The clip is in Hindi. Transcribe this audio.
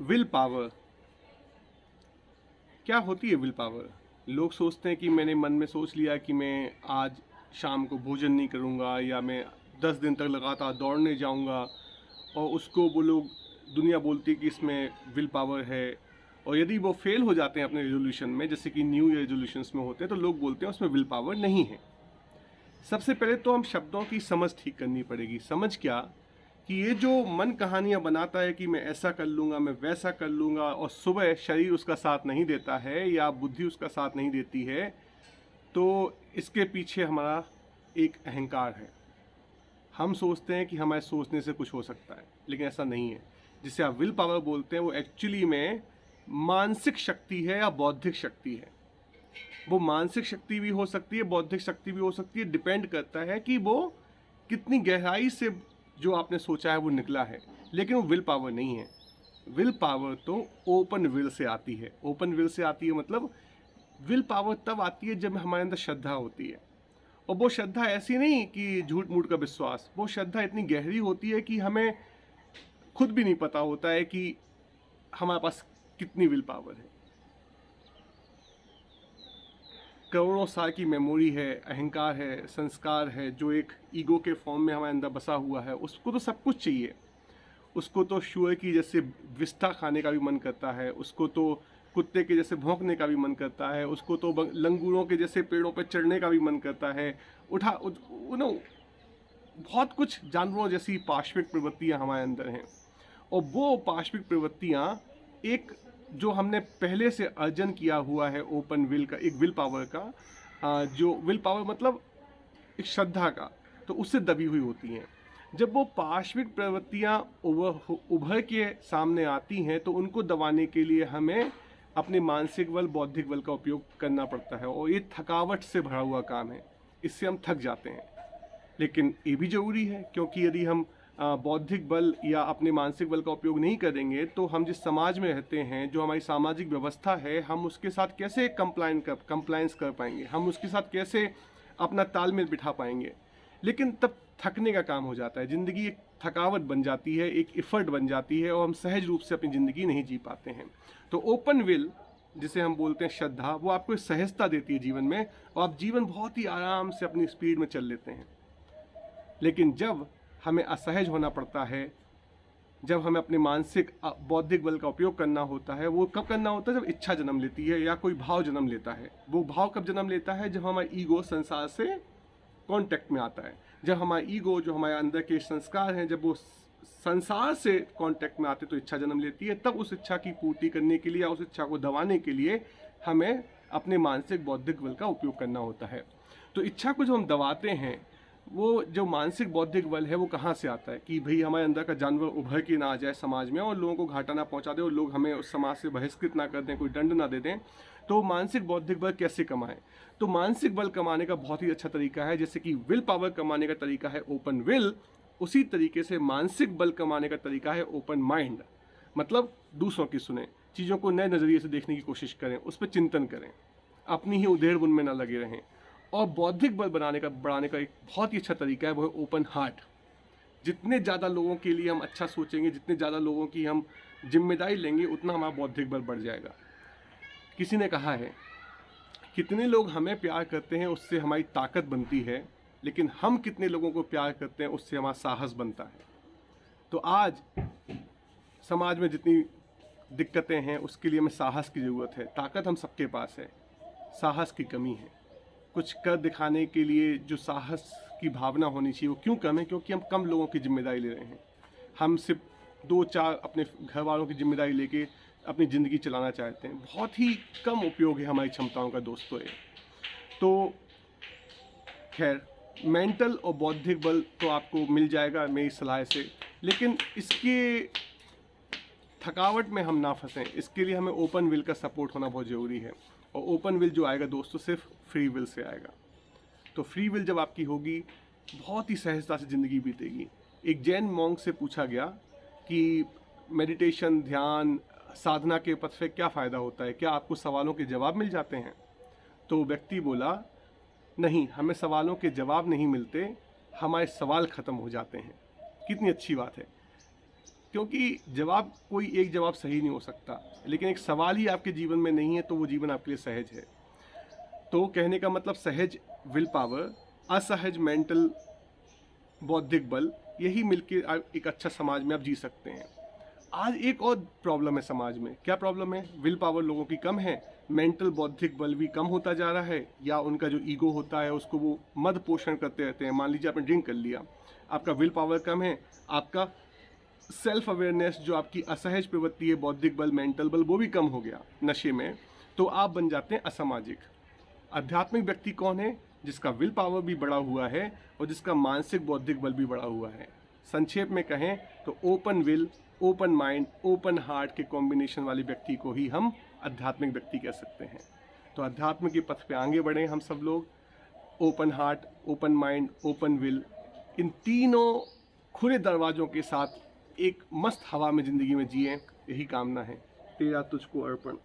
विल पावर क्या होती है? विल पावर, लोग सोचते हैं कि मैंने मन में सोच लिया कि मैं आज शाम को भोजन नहीं करूँगा या मैं 10 दिन तक लगातार दौड़ने जाऊँगा, और उसको वो लोग, दुनिया बोलती है कि इसमें विल पावर है। और यदि वो फेल हो जाते हैं अपने रेजोल्यूशन में, जैसे कि न्यू ईयर रेजोल्यूशंस में होते हैं, तो लोग बोलते हैं उसमें विल पावर नहीं है। सबसे पहले तो हम शब्दों की समझ ठीक करनी पड़ेगी। समझ क्या? कि ये जो मन कहानियाँ बनाता है कि मैं ऐसा कर लूँगा, मैं वैसा कर लूँगा, और सुबह शरीर उसका साथ नहीं देता है या बुद्धि उसका साथ नहीं देती है, तो इसके पीछे हमारा एक अहंकार है। हम सोचते हैं कि हमारे सोचने से कुछ हो सकता है, लेकिन ऐसा नहीं है। जिसे आप विल पावर बोलते हैं, वो एक्चुअली में मानसिक शक्ति है या बौद्धिक शक्ति है। वो मानसिक शक्ति भी हो सकती है, बौद्धिक शक्ति भी हो सकती है, डिपेंड करता है कि वो कितनी गहराई से जो आपने सोचा है वो निकला है। लेकिन वो विल पावर नहीं है। विल पावर तो ओपन विल से आती है। ओपन विल से आती है मतलब विल पावर तब आती है जब हमारे अंदर श्रद्धा होती है। और वो श्रद्धा ऐसी नहीं कि झूठ मूठ का विश्वास, वो श्रद्धा इतनी गहरी होती है कि हमें खुद भी नहीं पता होता है कि हमारे पास कितनी विल पावर है। करोड़ों साल की मेमोरी है, अहंकार है, संस्कार है, जो एक ईगो के फॉर्म में हमारे अंदर बसा हुआ है। उसको तो सब कुछ चाहिए। उसको तो शुअर की जैसे विस्टा खाने का भी मन करता है, उसको तो कुत्ते के जैसे भौंकने का भी मन करता है, उसको तो लंगूरों के जैसे पेड़ों पर चढ़ने का भी मन करता है। नो, बहुत कुछ जानवरों जैसी पाश्विक प्रवृत्तियाँ हमारे अंदर हैं। और वो पाश्विक प्रवृत्तियाँ एक जो हमने पहले से अर्जन किया हुआ है ओपन विल का, एक विल पावर का, जो विल पावर मतलब एक श्रद्धा का, तो उससे दबी हुई होती हैं। जब वो पाश्विक प्रवृत्तियाँ उभर के सामने आती हैं, तो उनको दबाने के लिए हमें अपने मानसिक बल, बौद्धिक बल का उपयोग करना पड़ता है। और ये थकावट से भरा हुआ काम है, इससे हम थक जाते हैं। लेकिन ये भी ज़रूरी है, क्योंकि यदि हम बौद्धिक बल या अपने मानसिक बल का उपयोग नहीं करेंगे, तो हम जिस समाज में रहते हैं, जो हमारी सामाजिक व्यवस्था है, हम उसके साथ कैसे कंप्लायंस कर पाएंगे, हम उसके साथ कैसे अपना तालमेल बिठा पाएंगे। लेकिन तब थकने का काम हो जाता है, ज़िंदगी एक थकावट बन जाती है, एक इफ़र्ट बन जाती है, और हम सहज रूप से अपनी ज़िंदगी नहीं जी पाते हैं। तो ओपन विल, जिसे हम बोलते हैं श्रद्धा, वो आपको सहजता देती है जीवन में, और आप जीवन बहुत ही आराम से अपनी स्पीड में चल लेते हैं। लेकिन जब हमें असहज होना पड़ता है, जब हमें अपने मानसिक बौद्धिक बल का उपयोग करना होता है, वो कब करना होता है? जब इच्छा जन्म लेती है या कोई भाव जन्म लेता है। वो भाव कब जन्म लेता है? जब हमारा ईगो संसार से कांटेक्ट में आता है। जब हमारा ईगो, जो हमारे अंदर के संस्कार हैं, जब वो संसार से कांटेक्ट में आते तो इच्छा जन्म लेती है। तब उस इच्छा की पूर्ति करने के लिए या उस इच्छा को दबाने के लिए हमें अपने मानसिक बौद्धिक बल का उपयोग करना होता है। तो इच्छा को जो हम दबाते हैं, वो जो मानसिक बौद्धिक बल है, वो कहाँ से आता है? कि भाई हमारे अंदर का जानवर उभर के ना आ जाए समाज में, और लोगों को घाटा ना पहुंचा दे, और लोग हमें उस समाज से बहिष्कृत ना कर दें, कोई दंड ना दे दें। तो मानसिक बौद्धिक बल कैसे कमाएं? तो मानसिक बल कमाने का बहुत ही अच्छा तरीका है, जैसे कि विल पावर कमाने का तरीका है ओपन विल, उसी तरीके से मानसिक बल कमाने का तरीका है ओपन माइंड। मतलब दूसरों की सुने, चीज़ों को नए नज़रिए से देखने की कोशिश करें, उस पर चिंतन करें, अपनी ही उधेड़ बुन में ना लगे रहें। और बौद्धिक बल बढ़ाने का एक बहुत ही अच्छा तरीका है, वो है ओपन हार्ट। जितने ज़्यादा लोगों के लिए हम अच्छा सोचेंगे, जितने ज़्यादा लोगों की हम जिम्मेदारी लेंगे, उतना हमारा बौद्धिक बल बढ़ जाएगा। किसी ने कहा है, कितने लोग हमें प्यार करते हैं उससे हमारी ताकत बनती है, लेकिन हम कितने लोगों को प्यार करते हैं उससे हमारा साहस बनता है। तो आज समाज में जितनी दिक्कतें हैं, उसके लिए हमें साहस की ज़रूरत है। ताकत हम सबके पास है, साहस की कमी है। कुछ कर दिखाने के लिए जो साहस की भावना होनी चाहिए, वो क्यों कम है? क्योंकि हम कम लोगों की जिम्मेदारी ले रहे हैं। हम सिर्फ 2-4 अपने घर वालों की जिम्मेदारी लेके अपनी ज़िंदगी चलाना चाहते हैं। बहुत ही कम उपयोग है हमारी क्षमताओं का दोस्तों ये। तो खैर, मेंटल और बौद्धिक बल तो आपको मिल जाएगा मेरी सलाह से, लेकिन इसके थकावट में हम ना फंसें, इसके लिए हमें ओपन विल का सपोर्ट होना बहुत ज़रूरी है। और ओपन विल जो आएगा दोस्तों, सिर्फ फ्री विल से आएगा। तो फ्री विल जब आपकी होगी, बहुत ही सहजता से ज़िंदगी बीतेगी। एक जैन मॉन्क से पूछा गया कि मेडिटेशन, ध्यान, साधना के पथ से क्या फ़ायदा होता है, क्या आपको सवालों के जवाब मिल जाते हैं? तो व्यक्ति बोला, नहीं, हमें सवालों के जवाब नहीं मिलते, हमारे सवाल ख़त्म हो जाते हैं। कितनी अच्छी बात है। क्योंकि जवाब कोई एक जवाब सही नहीं हो सकता, लेकिन एक सवाल ही आपके जीवन में नहीं है तो वो जीवन आपके लिए सहज है। तो कहने का मतलब सहज विल पावर, असहज मेंटल बौद्धिक बल, यही मिलके एक अच्छा समाज में आप जी सकते हैं। आज एक और प्रॉब्लम है समाज में। क्या प्रॉब्लम है? विल पावर लोगों की कम है, मेंटल बौद्धिक बल भी कम होता जा रहा है, या उनका जो ईगो होता है उसको वो मद पोषण करते रहते हैं। मान लीजिए आपने ड्रिंक कर लिया, आपका विल पावर कम है, आपका सेल्फ अवेयरनेस जो आपकी असहज प्रवृत्ति है, बौद्धिक बल, मेंटल बल, वो भी कम हो गया नशे में, तो आप बन जाते हैं असामाजिक। आध्यात्मिक व्यक्ति कौन है? जिसका विल पावर भी बढ़ा हुआ है और जिसका मानसिक बौद्धिक बल भी बढ़ा हुआ है। संक्षेप में कहें तो open will, open mind, open heart के कॉम्बिनेशन वाले व्यक्ति को ही हम आध्यात्मिक व्यक्ति कह सकते हैं। तो अध्यात्म के पथ पे आगे बढ़ें हम सब लोग, open heart, open mind, open will, इन तीनों खुले दरवाज़ों के साथ एक मस्त हवा में ज़िंदगी में जिएं, यही कामना है। तेरा तुझको अर्पण।